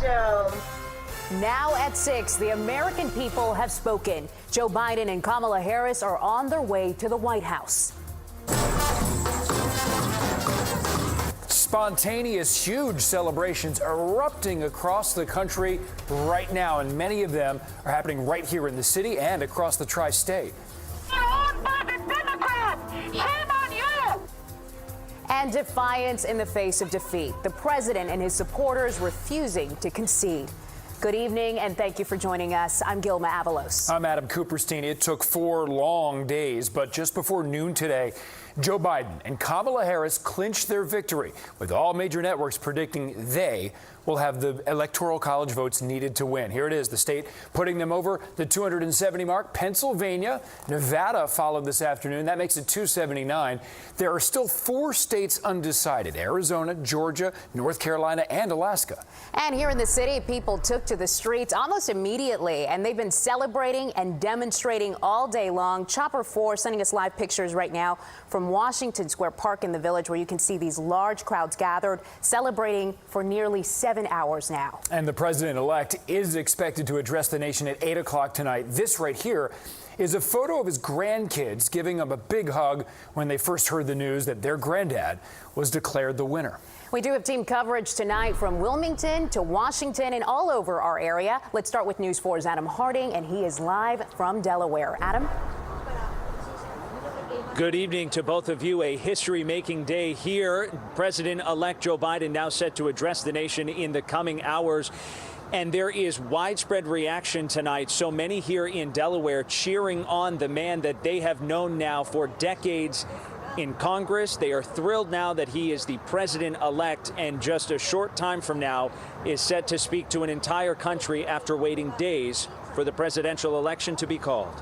Joe. Now at 6, the American people have spoken. Joe Biden and Kamala Harris are on their way to the White House. Spontaneous, huge celebrations erupting across the country right now, and many of them are happening right here in the city and across the tri-state. And defiance in the face of defeat. The president and his supporters refusing to concede. Good evening, and thank you for joining us. I'm Gilma Avalos. I'm Adam Cooperstein. It took 4 long days, but just before noon today, Joe Biden and Kamala Harris clinched their victory, with all major networks predicting they will have the electoral college votes needed to win. Here it is, the state putting them over the 270 mark. Pennsylvania, Nevada followed this afternoon. That makes it 279. There are still 4 states undecided: Arizona, Georgia, North Carolina, and Alaska. And here in the city, people took to the streets almost immediately, and they've been celebrating and demonstrating all day long. Chopper 4 sending us live pictures right now from Washington Square Park in the Village, where you can see these large crowds gathered, celebrating for nearly 7 hours now. And the president-elect is expected to address the nation at 8 o'clock tonight. This right here is a photo of his grandkids giving him a big hug when they first heard the news that their granddad was declared the winner. We do have team coverage tonight from Wilmington to Washington and all over our area. Let's start with News 4's Adam Harding, and he is live from Delaware. Adam? Good evening to both of you. A history-making day here. President-elect Joe Biden now set to address the nation in the coming hours. And there is widespread reaction tonight. So many here in Delaware cheering on the man that they have known now for decades in Congress. They are thrilled now that he is the president-elect, and just a short time from now is set to speak to an entire country after waiting days for the presidential election to be called.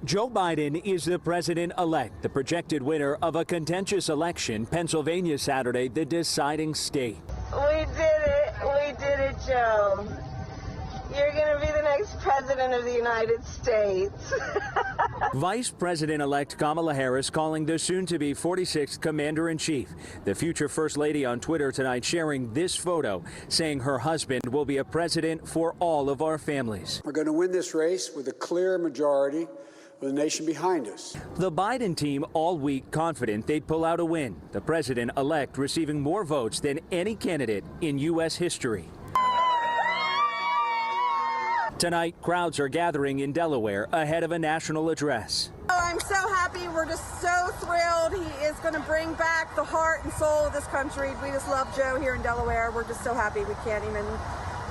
Joe Biden is the president-elect, the projected winner of a contentious election. Pennsylvania Saturday, the deciding state. We did it. We did it, Joe. You're going to be the next president of the United States. Vice President-elect Kamala Harris calling the soon-to-be 46th Commander-in-Chief. The future First Lady on Twitter tonight sharing this photo, saying her husband will be a president for all of our families. We're going to win this race with a clear majority with the nation behind us. The Biden team all week confident they'd pull out a win. The president-elect receiving more votes than any candidate in U.S. history. Tonight, crowds are gathering in Delaware ahead of a national address. Oh, I'm so happy. We're just so thrilled. He is going to bring back the heart and soul of this country. We just love Joe here in Delaware. We're just so happy. We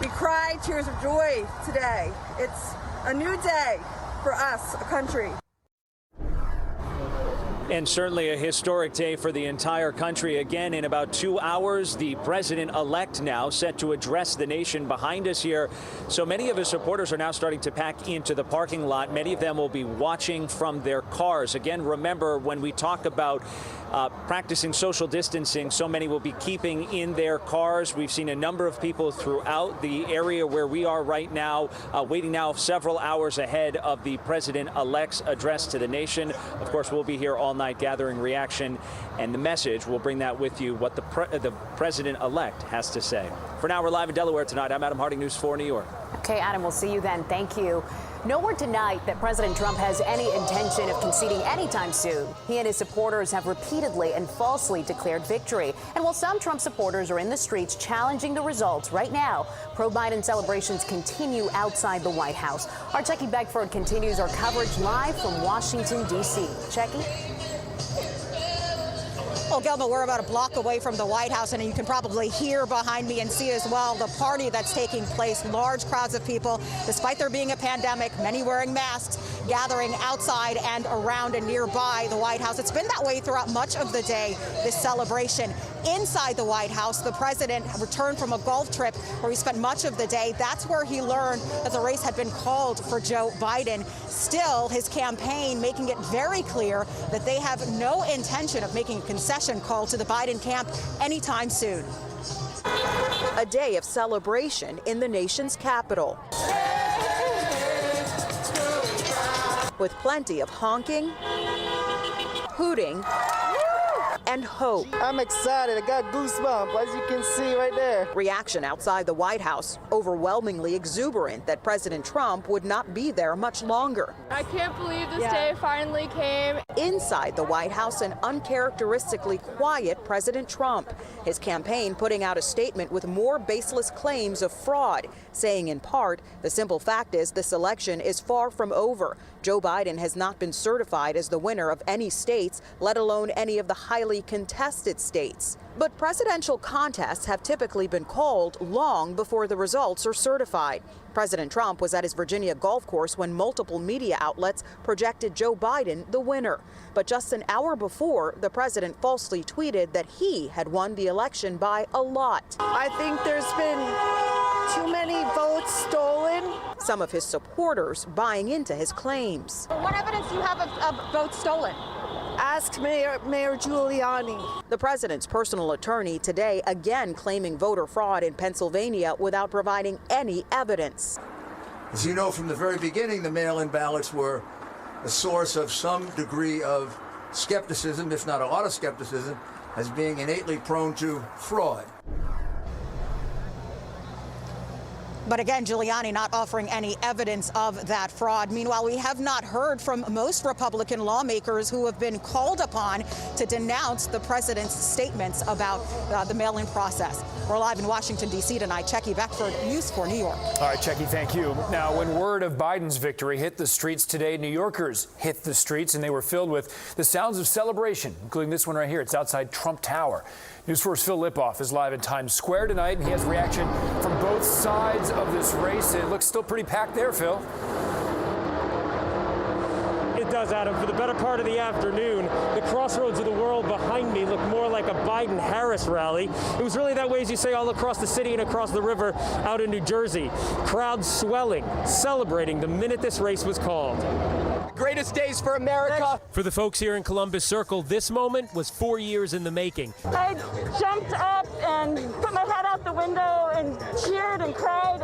cry tears of joy today. It's a new day for us, a country. And certainly a historic day for the entire country. Again, in about 2 hours, the president-elect now set to address the nation behind us here. So many of his supporters are now starting to pack into the parking lot. Many of them will be watching from their cars. Again, remember, when we talk about practicing social distancing, so many will be keeping in their cars. We've seen a number of people throughout the area where we are right now, waiting now several hours ahead of the president-elect's address to the nation. Of course, we'll be here all night gathering reaction and the message. We'll bring that with you, what the president-elect has to say. For now, we're live in Delaware tonight. I'm Adam Harding, News 4 New York. Okay, Adam, we'll see you then. Thank you. No word tonight that President Trump has any intention of conceding anytime soon. He and his supporters have repeatedly and falsely declared victory. And while some Trump supporters are in the streets challenging the results right now, pro-Biden celebrations continue outside the White House. Our Jackie Beckford continues our coverage live from Washington, D.C. Jackie? Well, Gilma, we're about a block away from the White House, and you can probably hear behind me and see as well the party that's taking place. Large crowds of people, despite there being a pandemic, many wearing masks, gathering outside and around and nearby the White House. It's been that way throughout much of the day, this celebration. Inside the White House, the president returned from a golf trip where he spent much of the day. That's where he learned that the race had been called for Joe Biden. Still, his campaign making it very clear that they have no intention of making a concession call to the Biden camp anytime soon. A day of celebration in the nation's capital, with plenty of honking, hooting, and hope. I'm excited. I got goosebumps, as you can see right there. Reaction outside the White House, overwhelmingly exuberant that President Trump would not be there much longer. I can't believe this day finally came. Inside the White House, an uncharacteristically quiet President Trump. His campaign putting out a statement with more baseless claims of fraud, saying in part, the simple fact is this election is far from over. Joe Biden has not been certified as the winner of any states, let alone any of the highly contested states. But presidential contests have typically been called long before the results are certified. President Trump was at his Virginia golf course when multiple media outlets projected Joe Biden the winner. But just an hour before, the president falsely tweeted that he had won the election by a lot. I think there's been too many votes stolen. Some of his supporters buying into his claims. What evidence do you have of votes stolen? Ask Mayor Giuliani. The president's personal attorney today again claiming voter fraud in Pennsylvania without providing any evidence. As you know, from the very beginning, the mail-in ballots were a source of some degree of skepticism, if not a lot of skepticism, as being innately prone to fraud. But again, Giuliani not offering any evidence of that fraud. Meanwhile, we have not heard from most Republican lawmakers who have been called upon to denounce the president's statements about the mail-in process. We're live in Washington, D.C. tonight. Checky Beckford, News 4 New York. All right, Checky, thank you. Now, when word of Biden's victory hit the streets today, New Yorkers hit the streets, and they were filled with the sounds of celebration, including this one right here. It's outside Trump Tower. News 4's Phil Lipoff is live in Times Square tonight, and he has reaction from both sides of this race. It looks still pretty packed there, Phil. It does, Adam. For the better part of the afternoon, the crossroads of the world behind me look more like a Biden-Harris rally. It was really that way, as you say, all across the city and across the river out in New Jersey. Crowds swelling, celebrating the minute this race was called. Greatest days for America. For the folks here in Columbus Circle, this moment was 4 years in the making. I jumped up and put my head out the window and cheered and cried.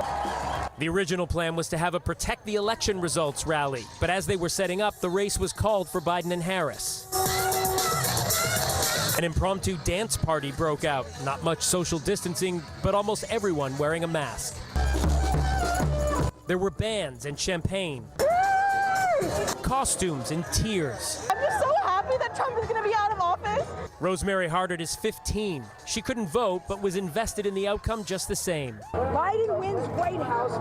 The original plan was to have a protect the election results rally, but as they were setting up, the race was called for Biden and Harris. An impromptu dance party broke out. Not much social distancing, but almost everyone wearing a mask. There were bands and champagne, costumes and tears. I'm just so happy that Trump is going to be out of office. Rosemary Hardert is 15. She couldn't vote, but was invested in the outcome just the same. Biden wins White House.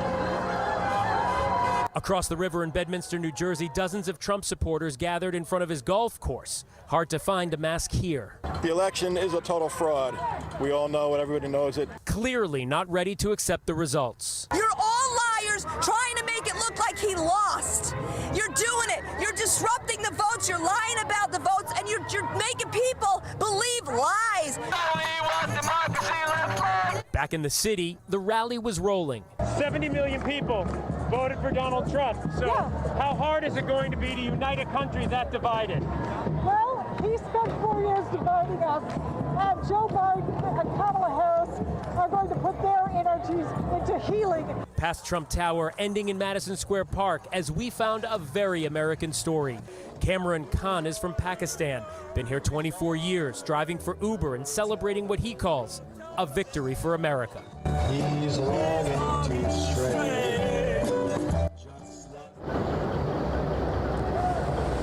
Across the river in Bedminster, New Jersey, dozens of Trump supporters gathered in front of his golf course. Hard to find a mask here. The election is a total fraud. We all know it. Everybody knows it. Clearly not ready to accept the results. You're all liars trying to make it look like he lost. You're doing it. You're disrupting the votes. You're lying about the votes, and you're making people believe lies. Back in the city, the rally was rolling. 70 million people voted for Donald Trump. So how hard is it going to be to unite a country that divided? Well, he spent 4 years dividing us, and Joe Biden and Kamala Harris are going to put their energies into healing. Past Trump Tower, ending in Madison Square Park, as we found a very American story. Cameron Khan is from Pakistan, been here 24 years, driving for Uber and celebrating what he calls a victory for America. He's longing to stray.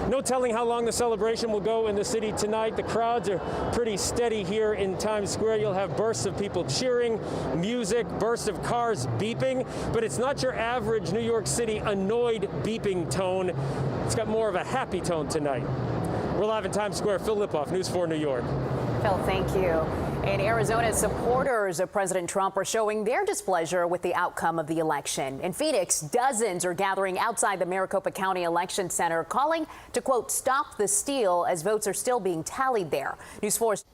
No telling how long the celebration will go in the city tonight. The crowds are pretty steady here in Times Square. You'll have bursts of people cheering, music, bursts of cars beeping, but it's not your average New York City annoyed beeping tone. It's got more of a happy tone tonight. We're live in Times Square. Phil Lipoff, News 4 New York. Phil, thank you. In Arizona, supporters of President Trump are showing their displeasure with the outcome of the election. In Phoenix, dozens are gathering outside the Maricopa County Election Center, calling to, quote, stop the steal as votes are still being tallied there. News 4's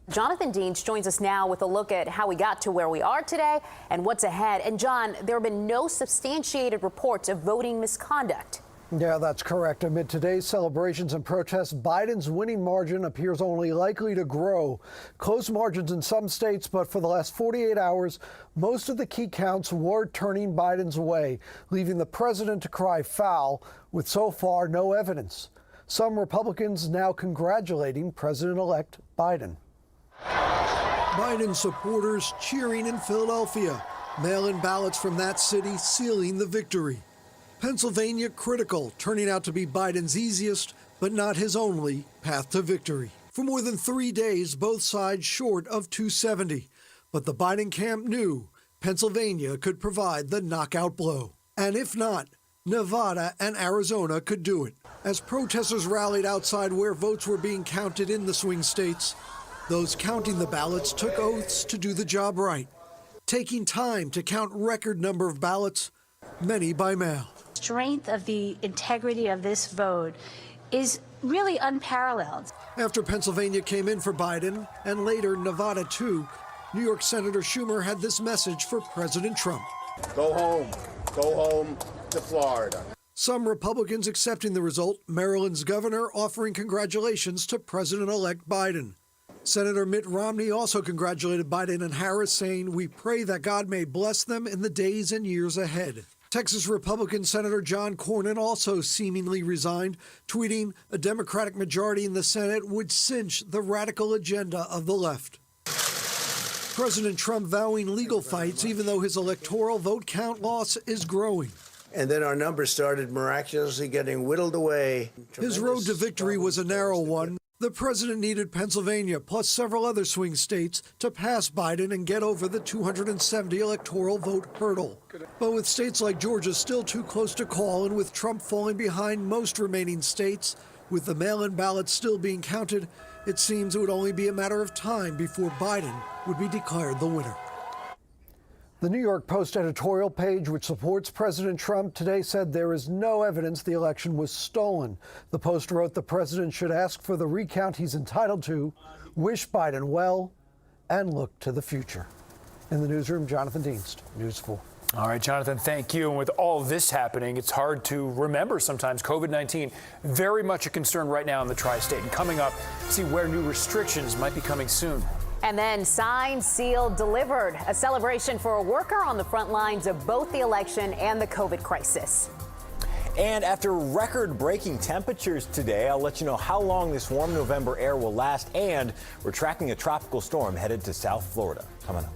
Jonathan Deans joins us now with a look at how we got to where we are today and what's ahead. And John, there have been no substantiated reports of voting misconduct. Yeah, that's correct. Amid today's celebrations and protests, Biden's winning margin appears only likely to grow. Close margins in some states, but for the last 48 hours, most of the key counts were turning Biden's way, leaving the president to cry foul with so far no evidence. Some Republicans now congratulating President-elect Biden. Biden supporters cheering in Philadelphia. Mail-in ballots from that city sealing the victory. Pennsylvania critical, turning out to be Biden's easiest, but not his only, path to victory. For more than 3 days, both sides short of 270. But the Biden camp knew Pennsylvania could provide the knockout blow. And if not, Nevada and Arizona could do it. As protesters rallied outside where votes were being counted in the swing states, those counting the ballots took oaths to do the job right, taking time to count record number of ballots, many by mail. Strength of the integrity of this vote is really unparalleled. After Pennsylvania came in for Biden, and later Nevada too, New York Senator Schumer had this message for President Trump. Go home to Florida. Some Republicans accepting the result, Maryland's governor offering congratulations to President-elect Biden. Senator Mitt Romney also congratulated Biden and Harris, saying, "We pray that God may bless them in the days and years ahead." Texas Republican Senator John Cornyn also seemingly resigned, tweeting, "A Democratic majority in the Senate would cinch the radical agenda of the left." President Trump vowing legal fights, even though his electoral vote count loss is growing. And then our numbers started miraculously getting whittled away. His road to victory was a narrow one. The president needed Pennsylvania, plus several other swing states, to pass Biden and get over the 270 electoral vote hurdle. But with states like Georgia still too close to call, and with Trump falling behind most remaining states, with the mail-in ballots still being counted, it seems it would only be a matter of time before Biden would be declared the winner. The New York Post editorial page, which supports President Trump, today said there is no evidence the election was stolen. The Post wrote the president should ask for the recount he's entitled to, wish Biden well, and look to the future. In the newsroom, Jonathan Dienst, News 4. All right, Jonathan, thank you. And with all this happening, it's hard to remember sometimes COVID-19, very much a concern right now in the tri-state. And coming up, see where new restrictions might be coming soon. And then signed, sealed, delivered. A celebration for a worker on the front lines of both the election and the COVID crisis. And after record-breaking temperatures today, I'll let you know how long this warm November air will last. And we're tracking a tropical storm headed to South Florida. Coming up.